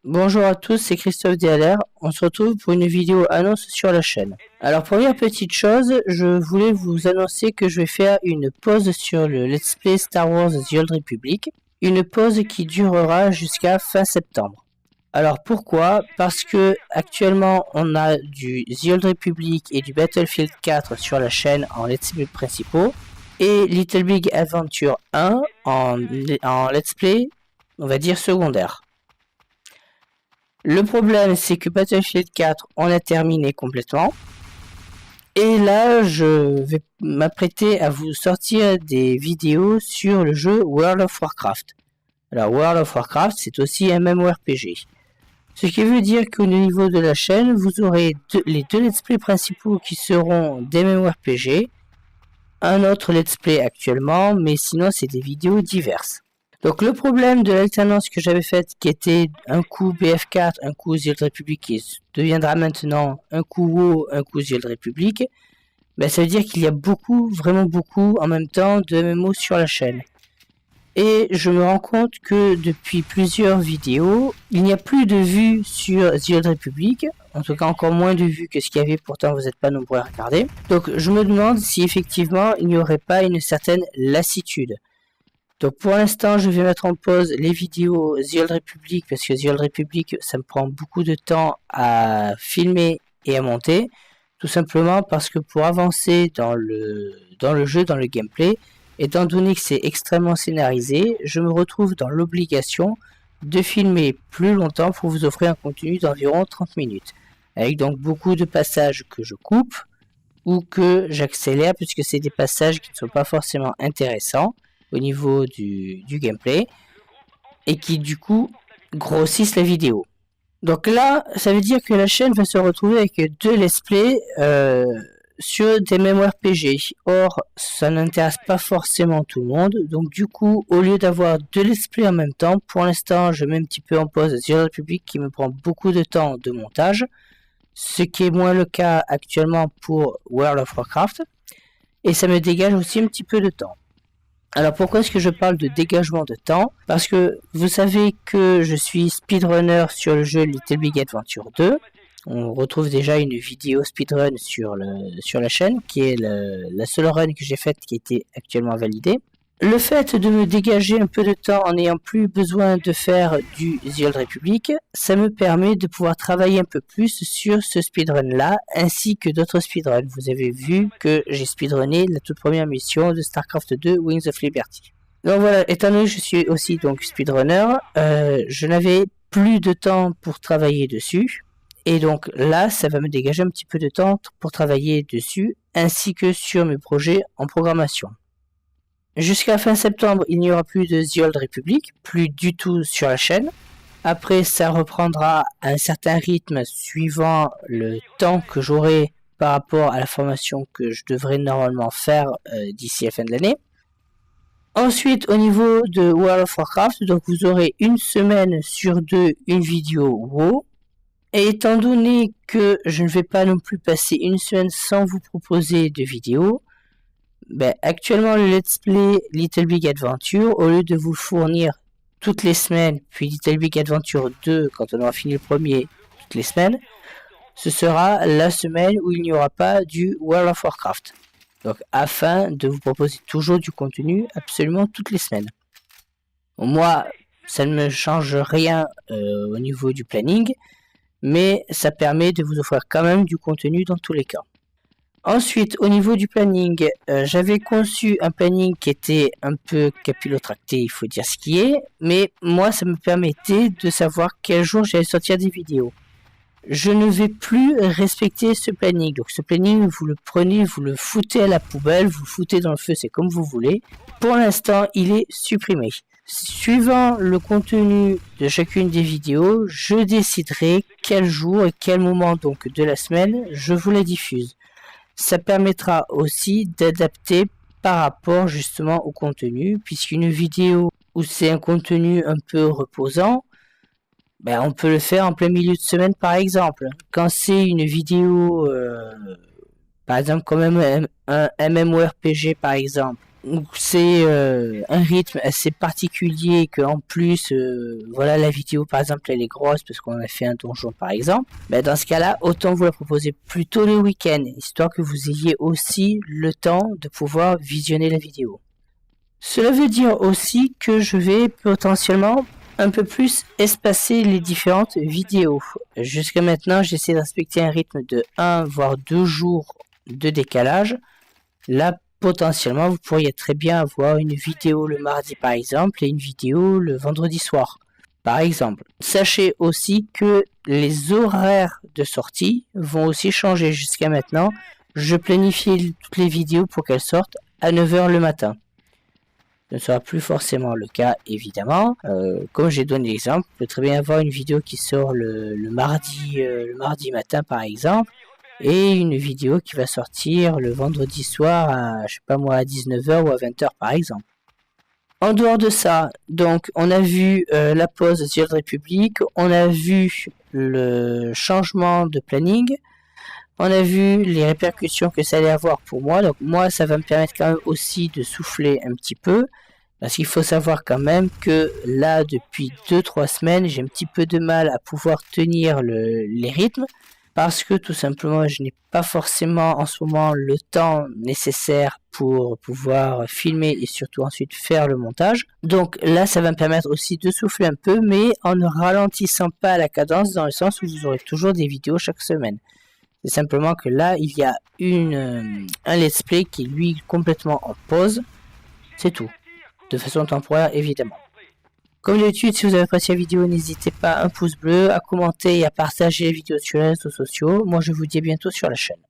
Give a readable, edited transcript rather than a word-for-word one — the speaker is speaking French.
Bonjour à tous, c'est Christophe DLR. On se retrouve pour une vidéo annonce sur la chaîne. Alors première petite chose, je voulais vous annoncer que je vais faire une pause sur le Let's Play Star Wars The Old Republic. Une pause qui durera jusqu'à fin septembre. Alors pourquoi? Parce que actuellement on a du The Old Republic et du Battlefield 4 sur la chaîne en Let's Play principaux. Et Little Big Adventure 1 en Let's Play, on va dire secondaire. Le problème, c'est que Battlefield 4, on a terminé complètement. Et là, je vais m'apprêter à vous sortir des vidéos sur le jeu World of Warcraft. Alors, World of Warcraft, c'est aussi un MMORPG. Ce qui veut dire qu'au niveau de la chaîne, vous aurez les deux let's play principaux qui seront des MMORPG. Un autre let's play actuellement, mais sinon, c'est des vidéos diverses. Donc le problème de l'alternance que j'avais faite, qui était un coup BF4, un coup The Old Republic, qui deviendra maintenant un coup WoW, un coup The Old Republic, ben, ça veut dire qu'il y a beaucoup, vraiment beaucoup, en même temps, de MMO sur la chaîne. Et je me rends compte que depuis plusieurs vidéos, il n'y a plus de vues sur The Old Republic, en tout cas encore moins de vues que ce qu'il y avait, pourtant vous n'êtes pas nombreux à regarder. Donc je me demande si effectivement il n'y aurait pas une certaine lassitude. Donc pour l'instant, je vais mettre en pause les vidéos The Old Republic parce que The Old Republic, ça me prend beaucoup de temps à filmer et à monter. Tout simplement parce que pour avancer dans le jeu, dans le gameplay, étant donné que c'est extrêmement scénarisé, je me retrouve dans l'obligation de filmer plus longtemps pour vous offrir un contenu d'environ 30 minutes. Avec donc beaucoup de passages que je coupe ou que j'accélère puisque c'est des passages qui ne sont pas forcément intéressants au niveau du gameplay et qui du coup grossissent la vidéo. Donc là, ça veut dire que la chaîne va se retrouver avec deux let's play sur des MMORPG. Or, ça n'intéresse pas forcément tout le monde. Donc du coup, au lieu d'avoir deux let's play en même temps, pour l'instant, je mets un petit peu en pause The Old Republic qui me prend beaucoup de temps de montage, ce qui est moins le cas actuellement pour World of Warcraft. Et ça me dégage aussi un petit peu de temps. Alors pourquoi est-ce que je parle de dégagement de temps? Parce que vous savez que je suis speedrunner sur le jeu Little Big Adventure 2. On retrouve déjà une vidéo speedrun sur la chaîne, qui est la seule run que j'ai faite qui était actuellement validée. Le fait de me dégager un peu de temps en n'ayant plus besoin de faire du The Old Republic, ça me permet de pouvoir travailler un peu plus sur ce speedrun-là, ainsi que d'autres speedruns. Vous avez vu que j'ai speedrunné la toute première mission de StarCraft 2 Wings of Liberty. Donc voilà, étant donné que je suis aussi donc speedrunner, je n'avais plus de temps pour travailler dessus. Et donc là, ça va me dégager un petit peu de temps pour travailler dessus, ainsi que sur mes projets en programmation. Jusqu'à fin septembre, il n'y aura plus de The Old Republic, plus du tout sur la chaîne. Après, ça reprendra à un certain rythme suivant le temps que j'aurai par rapport à la formation que je devrais normalement faire d'ici la fin de l'année. Ensuite, au niveau de World of Warcraft, donc vous aurez une semaine sur deux une vidéo WoW. Et étant donné que je ne vais pas non plus passer une semaine sans vous proposer de vidéos, actuellement le Let's Play Little Big Adventure, au lieu de vous fournir toutes les semaines, puis Little Big Adventure 2 quand on aura fini le premier toutes les semaines, ce sera la semaine où il n'y aura pas du World of Warcraft. Donc afin de vous proposer toujours du contenu absolument toutes les semaines. Moi, ça ne me change rien au niveau du planning, mais ça permet de vous offrir quand même du contenu dans tous les cas. Ensuite, au niveau du planning, j'avais conçu un planning qui était un peu capillotracté, il faut dire ce qui est, mais moi, ça me permettait de savoir quel jour j'allais sortir des vidéos. Je ne vais plus respecter ce planning. Donc ce planning, vous le prenez, vous le foutez à la poubelle, vous le foutez dans le feu, c'est comme vous voulez. Pour l'instant, il est supprimé. Suivant le contenu de chacune des vidéos, je déciderai quel jour et quel moment donc de la semaine je vous la diffuse. Ça permettra aussi d'adapter par rapport justement au contenu, puisqu'une vidéo où c'est un contenu un peu reposant, on peut le faire en plein milieu de semaine par exemple. Quand c'est une vidéo, par exemple comme un MMORPG par exemple, c'est un rythme assez particulier que en plus voilà, la vidéo par exemple elle est grosse parce qu'on a fait un donjon par exemple, ben, dans ce cas là autant vous la proposer plutôt le week-end, histoire que vous ayez aussi le temps de pouvoir visionner la vidéo. Cela veut dire aussi que je vais potentiellement un peu plus espacer les différentes vidéos. Jusqu'à maintenant j'essaie de respecter un rythme de 1 voire 2 jours de décalage. Là potentiellement vous pourriez très bien avoir une vidéo le mardi par exemple et une vidéo le vendredi soir par exemple. Sachez aussi que les horaires de sortie vont aussi changer. Jusqu'à maintenant je planifiais toutes les vidéos pour qu'elles sortent à 9 h le matin. Ce ne sera plus forcément le cas évidemment. Comme j'ai donné l'exemple, vous pouvez très bien avoir une vidéo qui sort le mardi matin par exemple, et une vidéo qui va sortir le vendredi soir à, je sais pas moi, à 19 h ou à 20 h par exemple. En dehors de ça, donc on a vu la pause de The Old Republic, on a vu le changement de planning, on a vu les répercussions que ça allait avoir pour moi. Donc moi ça va me permettre quand même aussi de souffler un petit peu, parce qu'il faut savoir quand même que là depuis 2-3 semaines j'ai un petit peu de mal à pouvoir tenir les rythmes, parce que tout simplement je n'ai pas forcément en ce moment le temps nécessaire pour pouvoir filmer et surtout ensuite faire le montage. Donc là ça va me permettre aussi de souffler un peu, mais en ne ralentissant pas la cadence, dans le sens où vous aurez toujours des vidéos chaque semaine. C'est simplement que là il y a un let's play qui est lui complètement en pause, c'est tout, de façon temporaire évidemment. Comme d'habitude, si vous avez apprécié la vidéo, n'hésitez pas à un pouce bleu, à commenter et à partager la vidéo sur les réseaux sociaux. Moi je vous dis à bientôt sur la chaîne.